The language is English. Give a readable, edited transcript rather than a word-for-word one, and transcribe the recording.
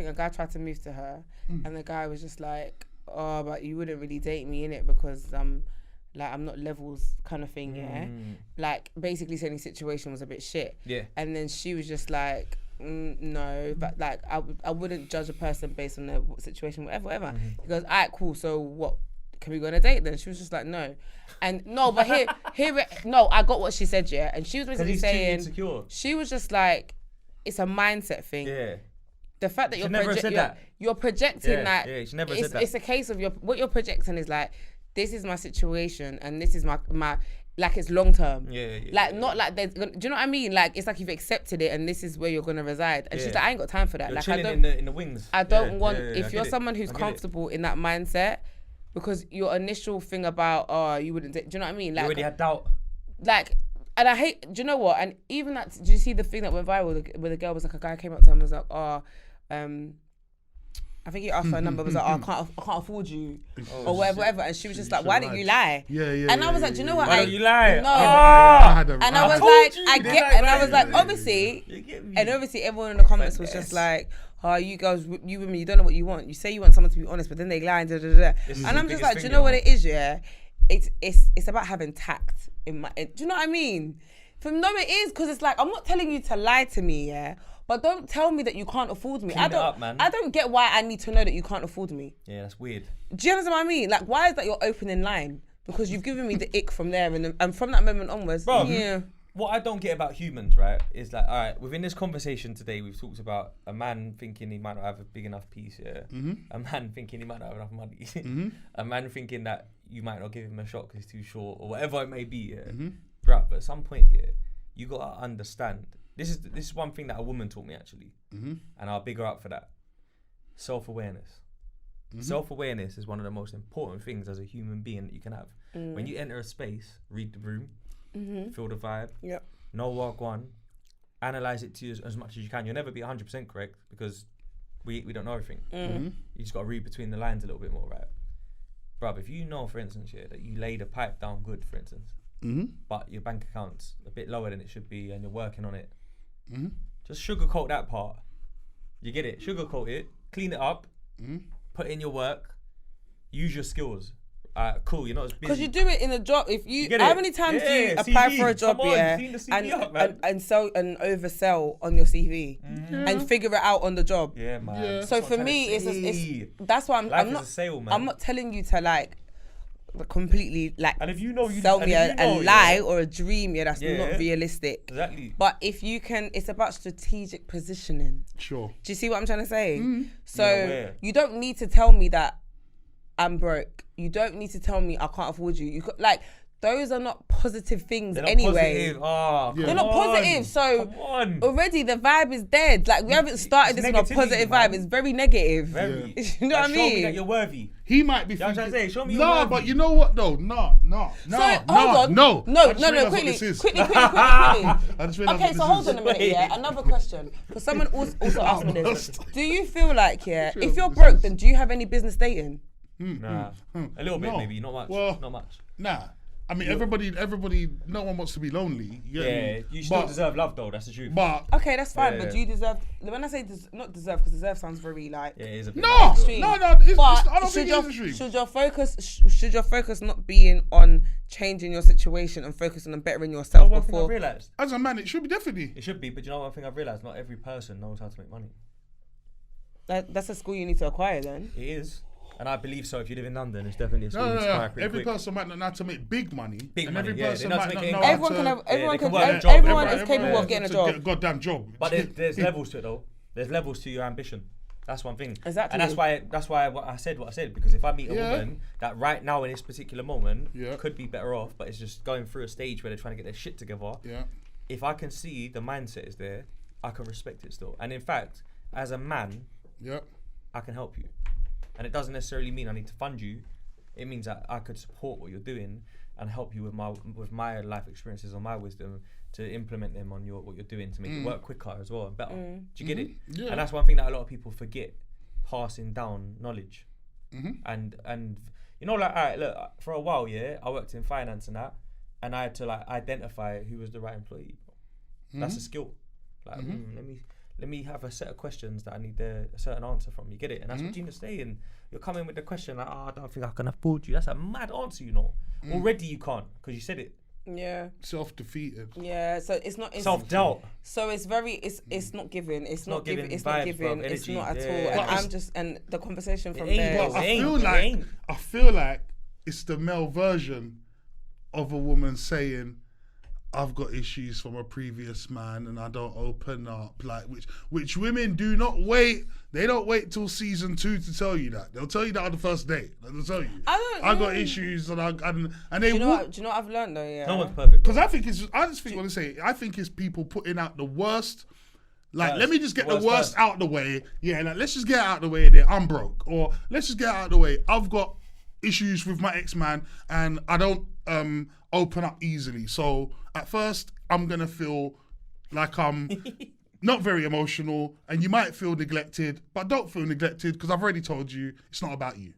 think a guy tried to move to her, and the guy was just like, "Oh, but you wouldn't really date me, innit? Because like I'm not levels kind of thing, yeah." Like basically saying the situation was a bit shit. Yeah. And then she was just like, no, but like I wouldn't judge a person based on their situation, whatever. He goes, alright, cool. So what? Can we go on a date then? She was just like, no. And no, but no, I got what she said, yeah. And she was basically saying, she was just like, it's a mindset thing. Yeah. The fact that you're projecting that. Yeah, she never said that. It's a case of what you're projecting is like, this is my situation and this is my like it's long term. Yeah. Like not like there's. Do you know what I mean? Like it's like you've accepted it and this is where you're gonna reside. And she's like, I ain't got time for that. You're like chilling I don't in the wings. I don't want if you're someone who's comfortable in that mindset, because your initial thing about you wouldn't. Do you know what I mean? Like you already had doubt. Like. And I hate. Do you know what? And even that. Do you see the thing that went viral where the girl was like, a guy came up to her and was like, I think he asked her number, was like, I can't afford you, or whatever. And she was just like, why didn't you lie? Yeah. And I was like, do you know what? Why don't you lie? No. And I was like, I get, and I was like, obviously, and obviously everyone in the comments was just like, you girls, you women, you don't know what you want. You say you want someone to be honest, but then they lie and da da da. And I'm just like, do you know what it is? Yeah, it's about having tact in my. Do you know what I mean? It is, because it's like, I'm not telling you to lie to me, yeah. But don't tell me that you can't afford me. I don't get why I need to know that you can't afford me. Yeah, that's weird. Do you understand what I mean? Like, why is that your opening line? Because you've given me the ick from there, and from that moment onwards, yeah. What I don't get about humans, right, is like, all right, within this conversation today, we've talked about a man thinking he might not have a big enough piece, yeah. A man thinking he might not have enough money. A man thinking that you might not give him a shot because he's too short, or whatever it may be, yeah. Right, but at some point, yeah, you gotta understand. This is one thing that a woman taught me, actually, and I'll big her up for that. Self-awareness. Self-awareness is one of the most important things as a human being that you can have. When you enter a space, read the room, feel the vibe, know what one, analyze it to you as much as you can. You'll never be 100% correct because we don't know everything. You just got to read between the lines a little bit more, right? Bruv, if you know, for instance, that you laid a pipe down good, for instance, but your bank account's a bit lower than it should be and you're working on it, just sugarcoat that part. You get it? Sugarcoat it, clean it up, put in your work, use your skills. Cool, you're not as busy. Because you do it in a job. If you, how many times do you apply for a job, and oversell on your CV and figure it out on the job? Yeah, man. Yeah. So for me, it's that's why I'm not. Sale, man. I'm not telling you to like completely like. And if you know, sell me a lie or a dream, that's not realistic. Exactly. But if you can, it's about strategic positioning. Sure. Do you see what I'm trying to say? So you don't need to tell me that I'm broke. You don't need to tell me I can't afford you. You could, like, those are not positive things anyway. They're not positive. So already the vibe is dead. Like, we haven't started this on a positive vibe. It's very negative. Very. You know what I mean? Show me that you're worthy. He might be. You know what I'm trying to say? Show me you're worthy. But you know what though? No. Quickly. Okay, so hold on a minute. Yeah, another question. Because someone also asked me this. Do you feel like if you're broke, then do you have any business dating? Nah, a little bit maybe, not much. Well, not much. Nah, I mean everybody. No one wants to be lonely. You still deserve love though. That's the truth. But okay, that's fine. But do you deserve? When I say not deserve, because deserve sounds very like it is a bit extreme. No. I don't think it's extreme. Should your focus not be on changing your situation and focusing on bettering yourself one before? Thing I realised as a man, it should be definitely. It should be, but you know one thing I've realised: not every person knows how to make money. That's a skill you need to acquire. Then it is. And I believe so. If you live in London, it's definitely a skill. No. Every person might not know how to make big money. Every person might not know. Everyone is capable of getting a job. Get a goddamn job. But there's levels to it though. There's levels to your ambition. That's one thing. Exactly. And that's why I said what I said, because if I meet a woman that right now in this particular moment could be better off, but it's just going through a stage where they're trying to get their shit together. Yeah. If I can see the mindset is there, I can respect it still. And in fact, as a man, I can help you. And it doesn't necessarily mean I need to fund you. It means that I could support what you're doing and help you with my life experiences or my wisdom to implement them on what you're doing to make it work quicker as well and better. Do you get it? Yeah. And that's one thing that a lot of people forget, passing down knowledge. And you know, like, alright, look, for a while, I worked in finance and that, and I had to like identify who was the right employee. That's a skill. Like, let me have a set of questions that I need a certain answer from. You get it? And that's what Gina's saying. You're coming with the question like, I don't think I can afford you. That's a mad answer, you know. Already you can't because you said it. Yeah. Self-defeated. Yeah. So it's not self-doubt. So it's very. It's not giving. It's not giving. It's not giving. It's not at all. Yeah. And I'm just and the conversation from ain't, there. bro. I feel like it's the male version of a woman saying, I've got issues from a previous man and I don't open up, like which women do not wait. They don't wait till season 2 to tell you that. They'll tell you that on the first date. They'll tell you. I got issues and they. Do you know what I've learned though? Yeah. No one's perfect. Because I think it's people putting out the worst. Like, let me just get the worst out the way. Yeah, like let's just get out the way. There, I'm broke, or let's just get out the way. I've got issues with my ex-man and I don't open up easily. So at first I'm gonna feel like I'm not very emotional and you might feel neglected, but don't feel neglected because I've already told you it's not about you.